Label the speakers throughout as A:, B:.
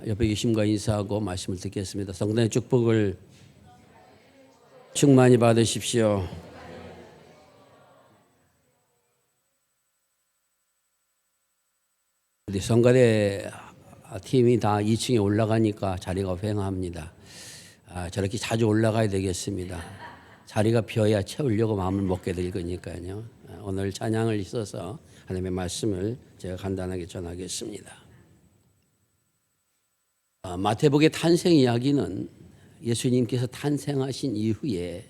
A: 옆에 계심과 인사하고 말씀을 듣겠습니다. 성단의 축복을 충만히 받으십시오. 우리 성가대 팀이 다 2층에 올라가니까 자리가 휑합니다. 저렇게 자주 올라가야 되겠습니다. 자리가 비어야 채우려고 마음을 먹게 될 거니까요. 오늘 찬양을 있어서 하나님의 말씀을 제가 간단하게 전하겠습니다. 마태복음의 탄생 이야기는 예수님께서 탄생하신 이후에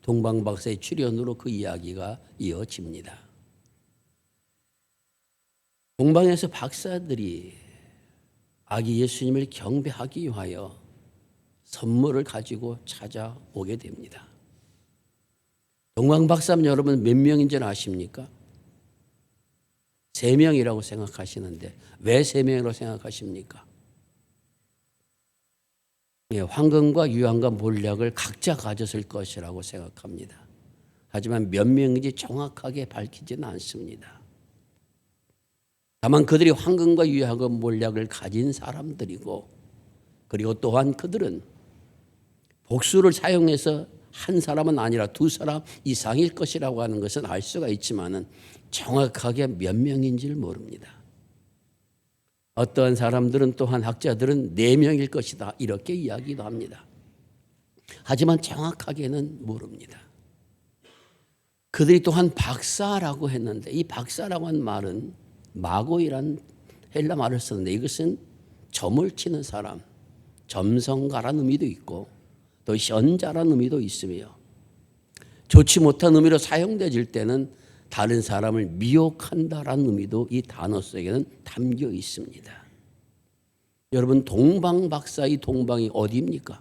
A: 동방박사의 출현으로 그 이야기가 이어집니다. 동방에서 박사들이 아기 예수님을 경배하기 위하여 선물을 가지고 찾아오게 됩니다. 동방박사는 여러분 몇 명인 줄 아십니까? 3명이라고 생각하시는데 왜 3명이라고 생각하십니까? 황금과 유황과 몰약을 각자 가졌을 것이라고 생각합니다. 하지만 몇 명인지 정확하게 밝히지는 않습니다. 다만 그들이 황금과 유황과 몰약을 가진 사람들이고, 그리고 또한 그들은 복수를 사용해서 한 사람은 아니라 2사람 이상일 것이라고 하는 것은 알 수가 있지만은 정확하게 몇 명인지를 모릅니다. 어떠한 사람들은 또한 학자들은 4명일 것이다 이렇게 이야기도 합니다. 하지만 정확하게는 모릅니다. 그들이 또한 박사라고 했는데 이 박사라고 한 말은 마고이란 헬라 말을 썼는데 이것은 점을 치는 사람, 점성가라는 의미도 있고 또 현자라는 의미도 있으며 좋지 못한 의미로 사용되질 때는 다른 사람을 미혹한다라는 의미도 이 단어 속에는 담겨 있습니다. 여러분 동방박사의 동방이 어디입니까?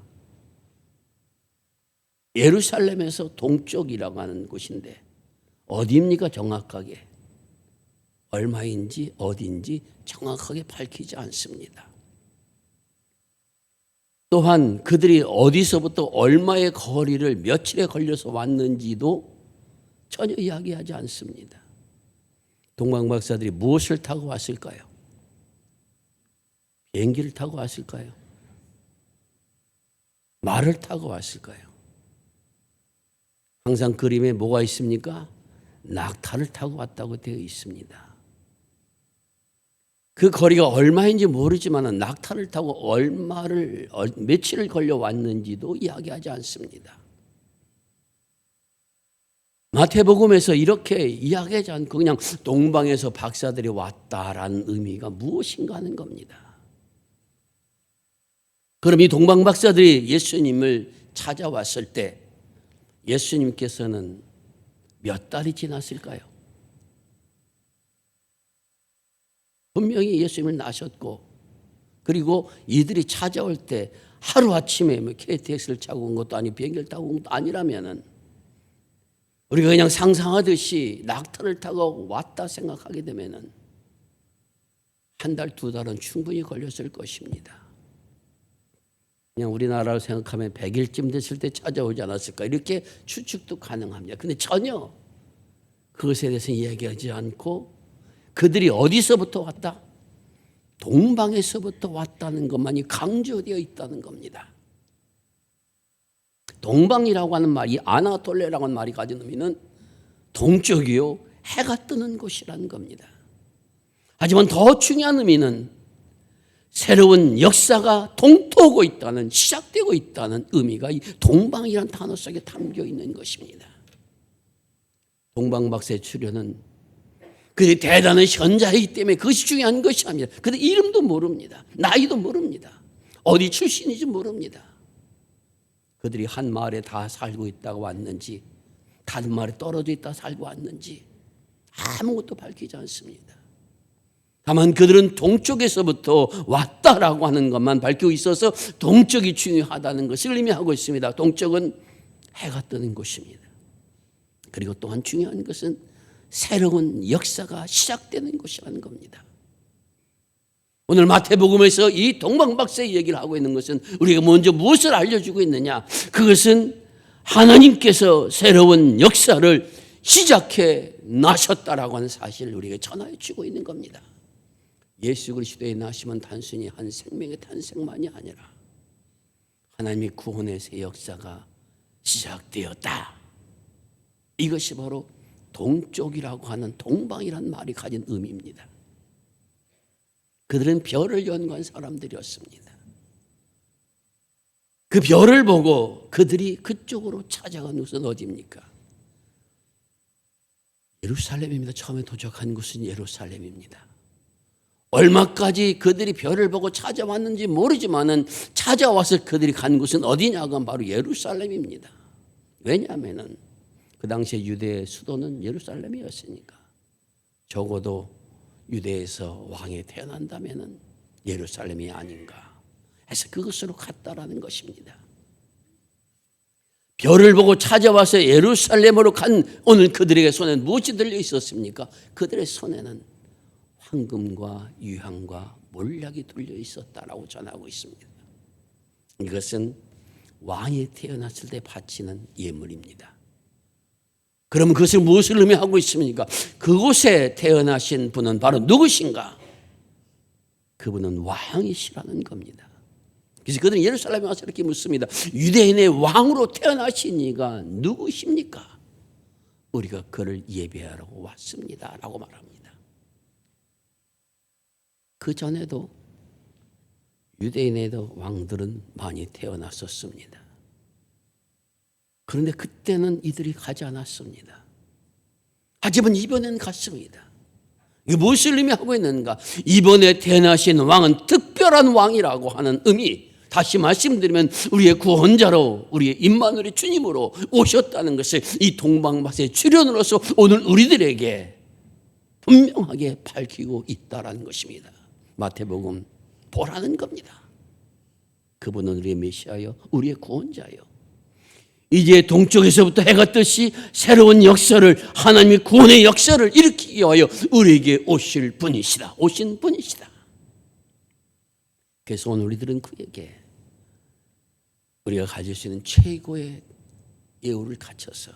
A: 예루살렘에서 동쪽이라고 하는 곳인데 어디입니까 정확하게? 얼마인지 어디인지 정확하게 밝히지 않습니다. 또한 그들이 어디서부터 얼마의 거리를 며칠에 걸려서 왔는지도 전혀 이야기하지 않습니다. 동방박사들이 무엇을 타고 왔을까요? 비행기를 타고 왔을까요? 말을 타고 왔을까요? 항상 그림에 뭐가 있습니까? 낙타를 타고 왔다고 되어 있습니다. 그 거리가 얼마인지 모르지만 낙타를 타고 며칠을 걸려 왔는지도 이야기하지 않습니다. 마태복음에서 이렇게 이야기하지 않고 그냥 동방에서 박사들이 왔다라는 의미가 무엇인가 하는 겁니다. 그럼 이 동방박사들이 예수님을 찾아왔을 때 예수님께서는 몇 달이 지났을까요? 분명히 예수님을 낳으셨고 그리고 이들이 찾아올 때 하루아침에 KTX를 타고 온 것도 아니고 비행기를 타고 온 것도 아니라면은 우리가 그냥 상상하듯이 낙타를 타고 왔다 생각하게 되면은 1달, 2달은 충분히 걸렸을 것입니다. 그냥 우리나라로 생각하면 100일쯤 됐을 때 찾아오지 않았을까 이렇게 추측도 가능합니다. 그런데 전혀 그것에 대해서 얘기하지 않고 그들이 어디서부터 왔다? 동방에서부터 왔다는 것만이 강조되어 있다는 겁니다. 동방이라고 하는 말이 아나톨레라고 하는 말이 가진 의미는 동쪽이요 해가 뜨는 곳이라는 겁니다. 하지만 더 중요한 의미는 새로운 역사가 동토하고 있다는 시작되고 있다는 의미가 이 동방이라는 단어 속에 담겨 있는 것입니다. 동방박사의 출현은 그들이 대단한 현자이기 때문에 그것이 중요한 것이 아닙니다. 그들 이름도 모릅니다. 나이도 모릅니다. 어디 출신인지 모릅니다. 그들이 한 마을에 다 살고 있다가 왔는지 다른 마을에 떨어져 있다 살고 왔는지 아무것도 밝히지 않습니다. 다만 그들은 동쪽에서부터 왔다라고 하는 것만 밝히고 있어서 동쪽이 중요하다는 것을 의미하고 있습니다. 동쪽은 해가 뜨는 곳입니다. 그리고 또한 중요한 것은 새로운 역사가 시작되는 곳이라는 겁니다. 오늘 마태복음에서 이 동방박사의 얘기를 하고 있는 것은 우리가 먼저 무엇을 알려주고 있느냐? 그것은 하나님께서 새로운 역사를 시작해 나셨다라고 하는 사실을 우리에게 전하여 주고 있는 겁니다. 예수 그리스도의 나심은 단순히 한 생명의 탄생만이 아니라 하나님의 구원의 새 역사가 시작되었다. 이것이 바로 동쪽이라고 하는 동방이라는 말이 가진 의미입니다. 그들은 별을 연구한 사람들이었습니다. 그 별을 보고 그들이 그쪽으로 찾아간 곳은 어디입니까? 예루살렘입니다. 처음에 도착한 곳은 예루살렘입니다. 얼마까지 그들이 별을 보고 찾아왔는지 모르지만은 찾아와서 그들이 간 곳은 어디냐가 바로 예루살렘입니다. 왜냐하면은 그 당시에 유대의 수도는 예루살렘이었으니까 적어도 유대에서 왕이 태어난다면은 예루살렘이 아닌가 해서 그것으로 갔다라는 것입니다. 별을 보고 찾아와서 예루살렘으로 간 오늘 그들에게 손에는 무엇이 들려 있었습니까? 그들의 손에는 황금과 유향과 몰약이 들려 있었다라고 전하고 있습니다. 이것은 왕이 태어났을 때 바치는 예물입니다. 그럼 그것을 무엇을 의미하고 있습니까? 그곳에 태어나신 분은 바로 누구신가? 그분은 왕이시라는 겁니다. 그래서 그들은 예루살렘에 와서 이렇게 묻습니다. 유대인의 왕으로 태어나신 이가 누구십니까? 우리가 그를 예배하러 왔습니다 라고 말합니다. 그 전에도 유대인에도 왕들은 많이 태어났었습니다. 그런데 그때는 이들이 가지 않았습니다. 하지만 이번엔 갔습니다. 이게 무엇을 의미하고 있는가? 이번에 태어나신 왕은 특별한 왕이라고 하는 의미. 다시 말씀드리면 우리의 구원자로 우리의 임마누엘 주님으로 오셨다는 것을 이 동방밭의 출현으로서 오늘 우리들에게 분명하게 밝히고 있다는 것입니다. 마태복음 보라는 겁니다. 그분은 우리의 메시아요, 우리의 구원자요. 이제 동쪽에서부터 해가 뜨시 새로운 역사를, 하나님의 구원의 역사를 일으키기 위하여 우리에게 오실 분이시다. 오신 분이시다. 그래서 오늘 우리들은 그에게 우리가 가질 수 있는 최고의 예우를 갖춰서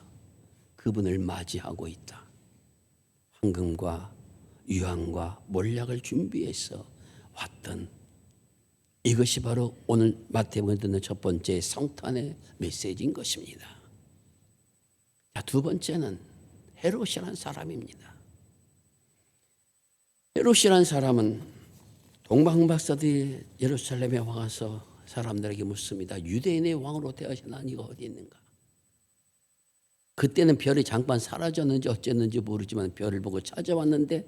A: 그분을 맞이하고 있다. 황금과 유향과 몰약을 준비해서 왔던 이것이 바로 오늘 마태복음에 듣는 첫 번째 성탄의 메시지인 것입니다. 자, 두 번째는 헤롯이라는 사람입니다. 헤롯이라는 사람은 동방박사들이 예루살렘에 와서 사람들에게 묻습니다. 유대인의 왕으로 되어지는 이가 어디 있는가? 그때는 별이 잠깐 사라졌는지 어쨌는지 모르지만 별을 보고 찾아왔는데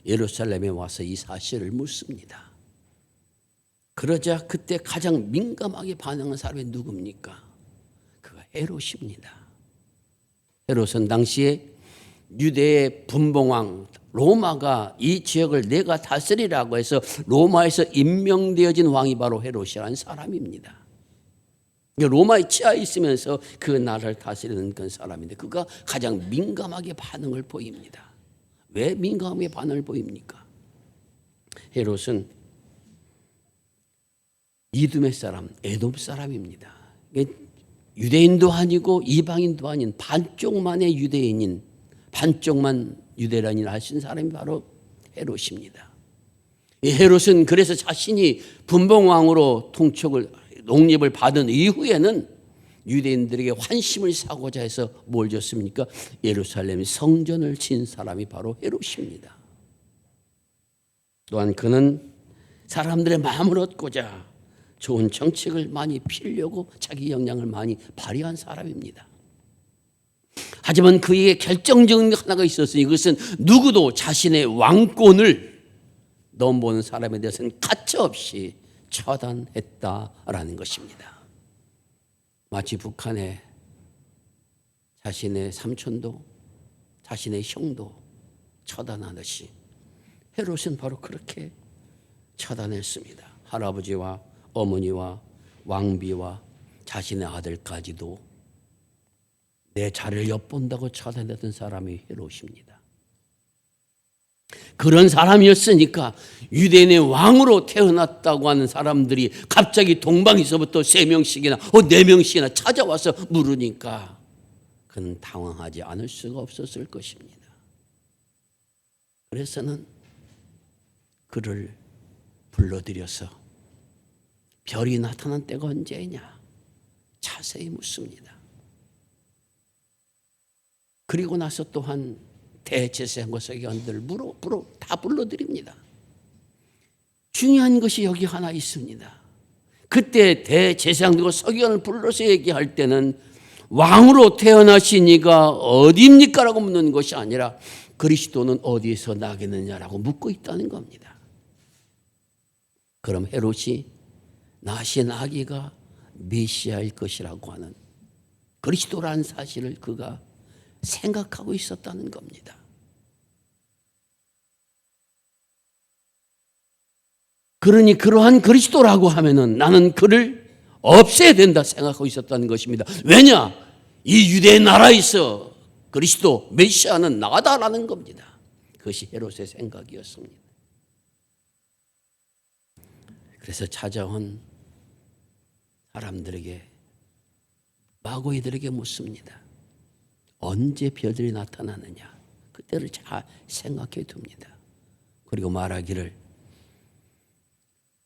A: 예루살렘에 와서 이 사실을 묻습니다. 그러자 그때 가장 민감하게 반응한 사람이 누굽니까? 그가 헤롯입니다. 헤롯은 당시에 유대의 분봉왕 로마가 이 지역을 내가 다스리라고 해서 로마에서 임명되어진 왕이 바로 헤롯이라는 사람입니다. 로마의 치하에 있으면서 그 나라를 다스리는 그런 사람인데 그가 가장 민감하게 반응을 보입니다. 왜 민감하게 반응을 보입니까? 헤롯은 이두메 사람, 에돔 사람입니다. 유대인도 아니고 이방인도 아닌 반쪽만의 유대인인, 반쪽만 유대인을 하신 사람이 바로 헤롯입니다. 이 헤롯은 그래서 자신이 분봉왕으로 농립을 받은 이후에는 유대인들에게 환심을 사고자 해서 뭘 줬습니까? 예루살렘 성전을 진 사람이 바로 헤롯입니다. 또한 그는 사람들의 마음을 얻고자 좋은 정책을 많이 피우려고 자기 역량을 많이 발휘한 사람입니다. 하지만 그에게 결정적인 하나가 있었으니 이것은 누구도 자신의 왕권을 넘보는 사람에 대해서는 가차없이 처단했다라는 것입니다. 마치 북한에 자신의 삼촌도 자신의 형도 처단하듯이 헤롯은 바로 그렇게 처단했습니다. 할아버지와 어머니와 왕비와 자신의 아들까지도 내 자리를 엿본다고 처단했던 사람이 헤롯입니다. 그런 사람이었으니까 유대인의 왕으로 태어났다고 하는 사람들이 갑자기 동방에서부터 3명씩이나 4명씩이나 찾아와서 물으니까 그는 당황하지 않을 수가 없었을 것입니다. 그래서는 그를 불러들여서 별이 나타난 때가 언제냐 자세히 묻습니다. 그리고 나서 또한 대제사장과 서기관들을 다 불러드립니다. 중요한 것이 여기 하나 있습니다. 그때 대제사장들과 서기관을 불러서 얘기할 때는 왕으로 태어나신 이가 어디입니까? 라고 묻는 것이 아니라 그리스도는 어디에서 나겠느냐라고 묻고 있다는 겁니다. 그럼 헤롯이 나신 아기가 메시아일 것이라고 하는 그리스도라는 사실을 그가 생각하고 있었다는 겁니다. 그러니 그러한 그리스도라고 하면은 나는 그를 없애야 된다 생각하고 있었다는 것입니다. 왜냐? 이 유대 나라에서 그리스도 메시아는 나다라는 겁니다. 그것이 헤롯의 생각이었습니다. 그래서 찾아온 사람들에게 마고이들에게 묻습니다. 언제 별들이 나타나느냐? 그때를 잘 생각해 둡니다. 그리고 말하기를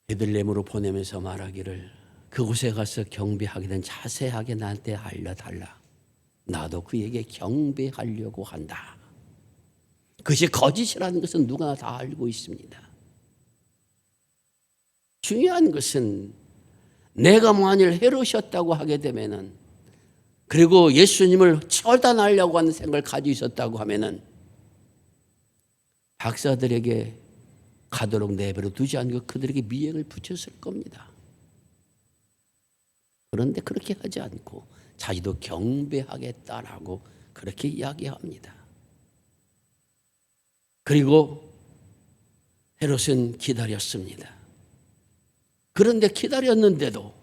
A: 베들레헴으로 보내면서 말하기를 그곳에 가서 경배하게 된 자세하게 나한테 알려달라. 나도 그에게 경배하려고 한다. 그것이 거짓이라는 것은 누구나 다 알고 있습니다. 중요한 것은 내가 만일 헤롯이었다고 하게 되면은 그리고 예수님을 처단하려고 하는 생각을 가지고 있었다고 하면은 박사들에게 가도록 내버려 두지 않고 그들에게 미행을 붙였을 겁니다. 그런데 그렇게 하지 않고 자기도 경배하겠다라고 그렇게 이야기합니다. 그리고 헤롯은 기다렸습니다. 그런데 기다렸는데도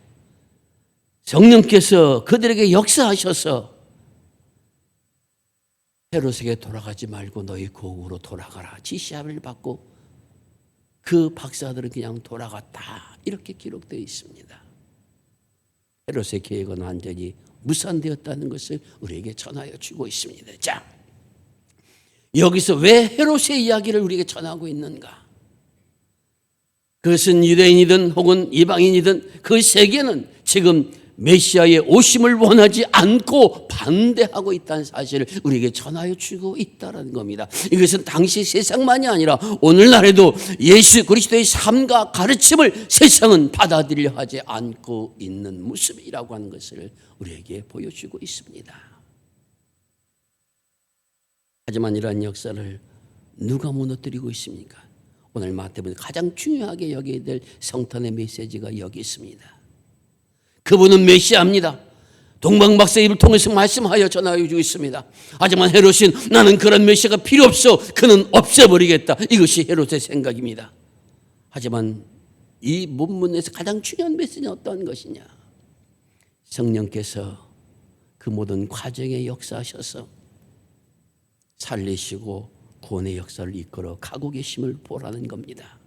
A: 성령께서 그들에게 역사하셔서 헤롯에게 돌아가지 말고 너희 고국으로 돌아가라 지시함을 받고 그 박사들은 그냥 돌아갔다 이렇게 기록되어 있습니다. 헤롯의 계획은 완전히 무산되었다는 것을 우리에게 전하여 주고 있습니다. 자, 여기서 왜 헤롯의 이야기를 우리에게 전하고 있는가? 그것은 유대인이든 혹은 이방인이든 그 세계는 지금 메시아의 오심을 원하지 않고 반대하고 있다는 사실을 우리에게 전하여 주고 있다는 겁니다. 이것은 당시 세상만이 아니라 오늘날에도 예수 그리스도의 삶과 가르침을 세상은 받아들이려 하지 않고 있는 모습이라고 하는 것을 우리에게 보여주고 있습니다. 하지만 이러한 역사를 누가 무너뜨리고 있습니까? 오늘 마태복음 가장 중요하게 여겨야 될 성탄의 메시지가 여기 있습니다. 그분은 메시아입니다. 동방박사 입을 통해서 말씀하여 전하여 주고 있습니다. 하지만 헤롯은 나는 그런 메시아가 필요 없어. 그는 없애버리겠다. 이것이 헤롯의 생각입니다. 하지만 이 본문에서 가장 중요한 메시지는 어떤 것이냐? 성령께서 그 모든 과정에 역사하셔서 살리시고 구원의 역사를 이끌어 가고 계심을 보라는 겁니다.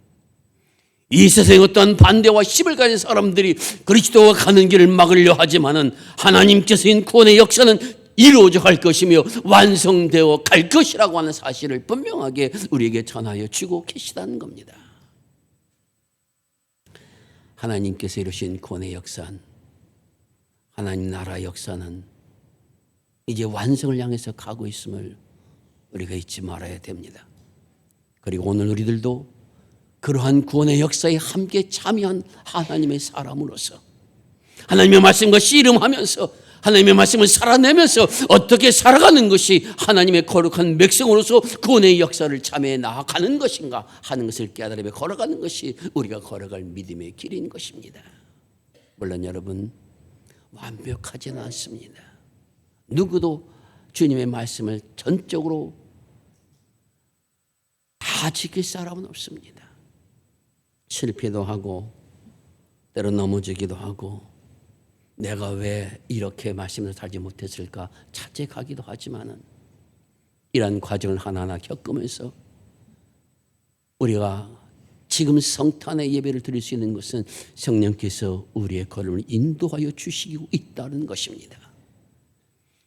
A: 이 세상에 어떠한 반대와 힘을 가진 사람들이 그리스도가 가는 길을 막으려 하지만은 하나님께서 인 구원의 역사는 이루어져 갈 것이며 완성되어 갈 것이라고 하는 사실을 분명하게 우리에게 전하여 주고 계시다는 겁니다. 하나님께서 이루신 구원의 역사는 하나님 나라의 역사는 이제 완성을 향해서 가고 있음을 우리가 잊지 말아야 됩니다. 그리고 오늘 우리들도 그러한 구원의 역사에 함께 참여한 하나님의 사람으로서 하나님의 말씀과 씨름하면서 하나님의 말씀을 살아내면서 어떻게 살아가는 것이 하나님의 거룩한 백성으로서 구원의 역사를 참여해 나아가는 것인가 하는 것을 깨달으며 걸어가는 것이 우리가 걸어갈 믿음의 길인 것입니다. 물론 여러분 완벽하지는 않습니다. 누구도 주님의 말씀을 전적으로 다 지킬 사람은 없습니다. 실패도 하고 때로 넘어지기도 하고 내가 왜 이렇게 말씀을 살지 못했을까 자책하기도 하지만은 이러한 과정을 하나하나 겪으면서 우리가 지금 성탄의 예배를 드릴 수 있는 것은 성령께서 우리의 걸음을 인도하여 주시고 있다는 것입니다.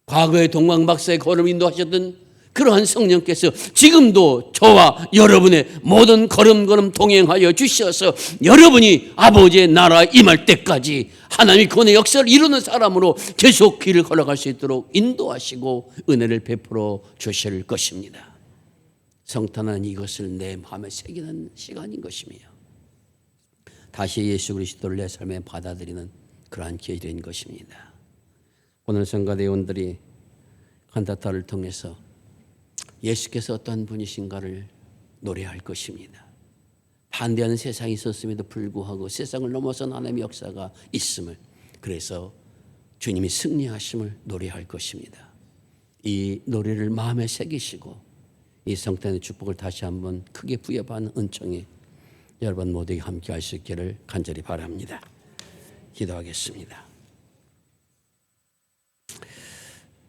A: 과거의 동방박사의 걸음을 인도하셨던 그러한 성령께서 지금도 저와 여러분의 모든 걸음걸음 동행하여 주셔서 여러분이 아버지의 나라에 임할 때까지 하나님의 구원의 역사를 이루는 사람으로 계속 길을 걸어갈 수 있도록 인도하시고 은혜를 베풀어 주실 것입니다. 성탄은 이것을 내 마음에 새기는 시간인 것이며 다시 예수 그리스도를 내 삶에 받아들이는 그러한 계절인 것입니다. 오늘 성가대원들이 칸타타를 통해서 예수께서 어떤 분이신가를 노래할 것입니다. 반대하는 세상이 있었음에도 불구하고 세상을 넘어선 하나님의 역사가 있음을, 그래서 주님이 승리하심을 노래할 것입니다. 이 노래를 마음에 새기시고 이 성탄의 축복을 다시 한번 크게 부여받는 은총에 여러분 모두에게 함께 할 수 있기를 간절히 바랍니다. 기도하겠습니다.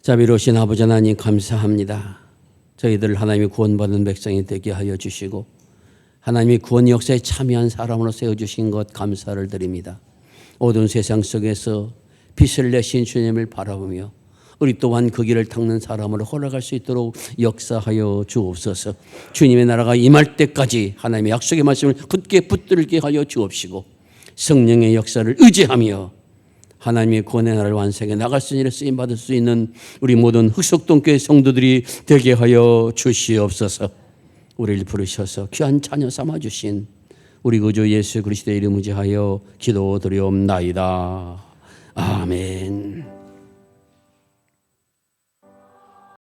A: 자비로우신 아버지 하나님 감사합니다. 저희들 하나님의 구원받은 백성이 되게 하여 주시고 하나님의 구원 역사에 참여한 사람으로 세워주신 것 감사를 드립니다. 어두운 세상 속에서 빛을 내신 주님을 바라보며 우리 또한 그 길을 닦는 사람으로 걸어갈 수 있도록 역사하여 주옵소서. 주님의 나라가 임할 때까지 하나님의 약속의 말씀을 굳게 붙들게 하여 주옵시고 성령의 역사를 의지하며 하나님의 구원의 나라를 완성해 나갈 수 있는 쓰임받을 수 있는 우리 모든 흑석동교회 성도들이 되게 하여 주시옵소서. 우리를 부르셔서 귀한 자녀 삼아주신 우리 구주 예수 그리스도의 이름을 지하여 기도드리옵나이다. 아멘.